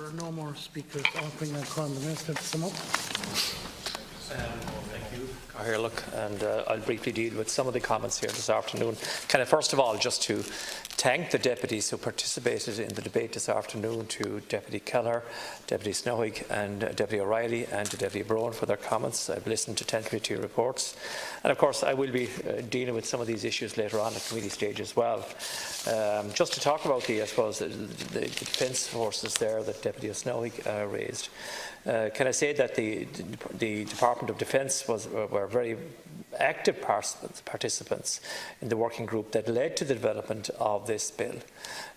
There are no more speakers offering a comment. The Minister to sum up. Thank you, Cathaoirleach, and I'll briefly deal with some of the comments here this afternoon. Can I first of all just to thank the deputies who participated in the debate this afternoon, to Deputy Kelleher, Deputy Snowick and Deputy O'Reilly and to Deputy Breen for their comments. I've listened to 10 committee reports, and of course I will be dealing with some of these issues later on at committee stage as well. Just to talk about I suppose the defence forces there that Deputy Snowick raised. Can I say that the Department of Defence were very active participants in the working group that led to the development of this bill.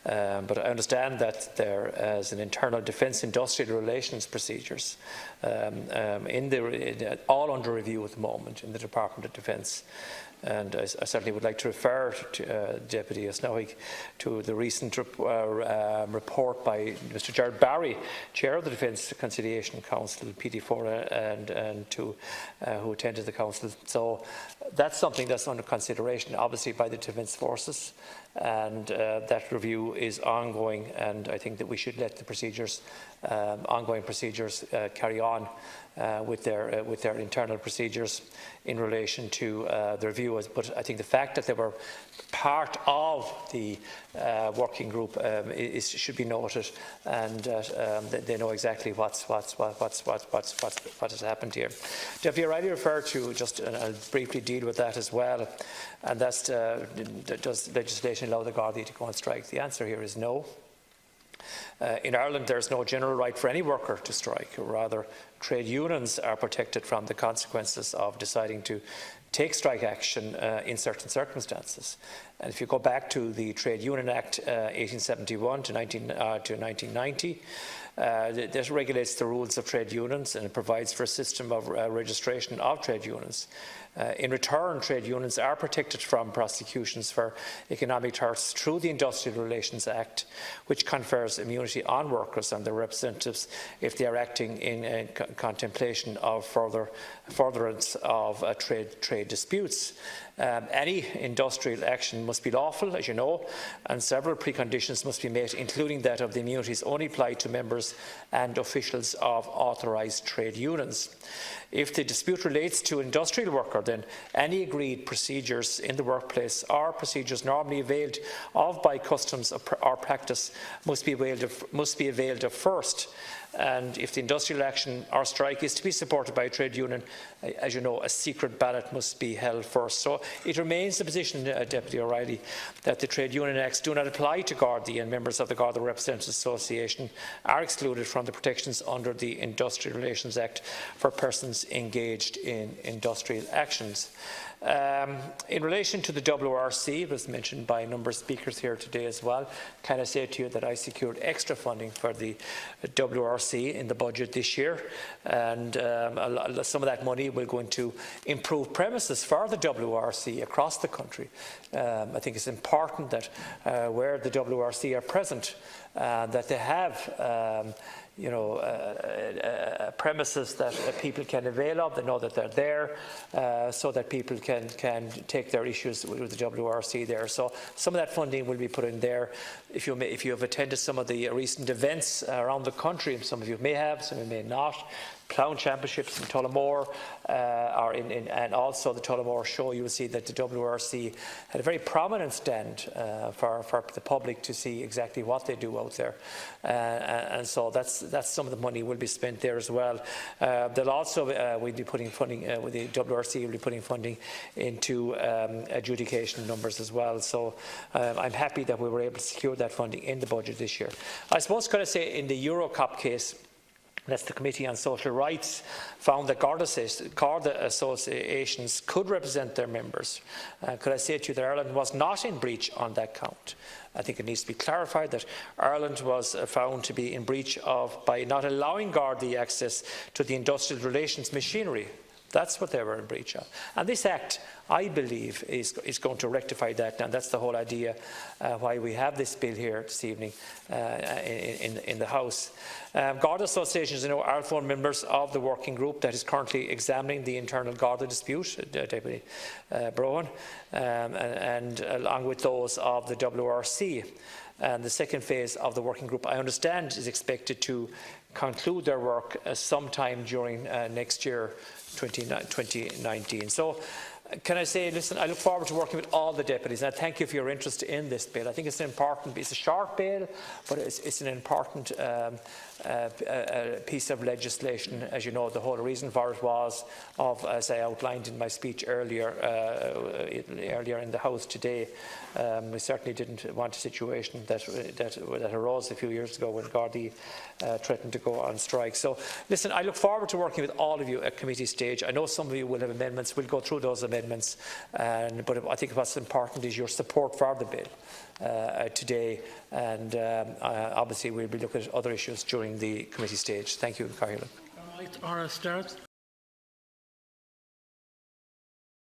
But I understand that there is an internal defence industrial relations procedures all under review at the moment in the Department of Defence. And I certainly would like to refer to Deputy Snowick to the recent report by Mr Gerard Barry, Chair of the Defence Conciliation Council, PT4, and who attended the Council. So that's something that's under consideration, obviously, by the Defence Forces, and that review is ongoing, and I think that we should let the procedures, ongoing procedures, carry on with their internal procedures in relation to the review. But I think the fact that they were part of the working group should be noted, and they know exactly what has happened here. Deputy O'Reilly referred to, and I'll briefly deal with that as well, and that's does legislation allow the Gardaí to go on strike? The answer here is no. In Ireland, there is no general right for any worker to strike. Rather, trade unions are protected from the consequences of deciding to take strike action in certain circumstances. And if you go back to the Trade Union Act 1871 to 1990, that regulates the rules of trade unions, and it provides for a system of registration of trade unions. In return, trade unions are protected from prosecutions for economic torts through the Industrial Relations Act, which confers immunity on workers and their representatives if they are acting in contemplation of furtherance of trade disputes. Any industrial action must be lawful, as you know, and several preconditions must be met, including that of the immunities only apply to members and officials of authorised trade unions. If the dispute relates to an industrial worker, then any agreed procedures in the workplace or procedures normally availed of by customs or practice must be availed of first. And if the industrial action or strike is to be supported by a trade union, as you know, a secret ballot must be held first. So it remains the position, Deputy O'Reilly, that the Trade Union Acts do not apply to Gardaí, and members of the Garda Representatives Association are excluded from the protections under the Industrial Relations Act for persons engaged in industrial actions. In relation to the WRC, it was mentioned by a number of speakers here today as well. Can I say to you that I secured extra funding for the WRC in the budget this year, and some of that money will go into improved premises for the WRC across the country. I think it's important that where the WRC are present, that they have premises that people can avail of. They know that they're there, so that people can take their issues with the WRC there. So some of that funding will be put in there. If you have attended some of the recent events around the country, and some of you may have, some of you may not, Clown Championships in Tullamore, and also the Tullamore Show, you will see that the WRC had a very prominent stand for the public to see exactly what they do out there, and so that's some of the money will be spent there as well. They'll also we'll be putting funding with the WRC will be putting funding into adjudication numbers as well. So I'm happy that we were able to secure that funding in the budget this year. I suppose could I say in the Eurocop case, that's the Committee on Social Rights, found that Garda associations could represent their members. Could I say to you that Ireland was not in breach on that count? I think it needs to be clarified that Ireland was found to be in breach by not allowing Gardaí access to the industrial relations machinery. That's what they were in breach of. And this Act, I believe, is going to rectify that, and that's the whole idea why we have this bill here this evening in the House. Garda associations, are full members of the working group that is currently examining the internal Garda dispute, Deputy Breen, and along with those of the WRC. And the second phase of the working group, I understand, is expected to conclude their work sometime during next year, 2019. So, can I say, listen, I look forward to working with all the deputies, and I thank you for your interest in this bill. I think it's an important, it's a short bill, but it's an important piece of legislation. As you know, the whole reason for it was, as I outlined in my speech earlier in the House today, we certainly didn't want a situation that arose a few years ago when Gardaí threatened to go on strike. So, listen, I look forward to working with all of you at committee stage. I know some of you will have amendments. We'll go through those amendments, but I think what's important is your support for the bill today, and obviously we'll be looking at other issues during the committee stage. Thank you, Cahill. Right, Ora starts.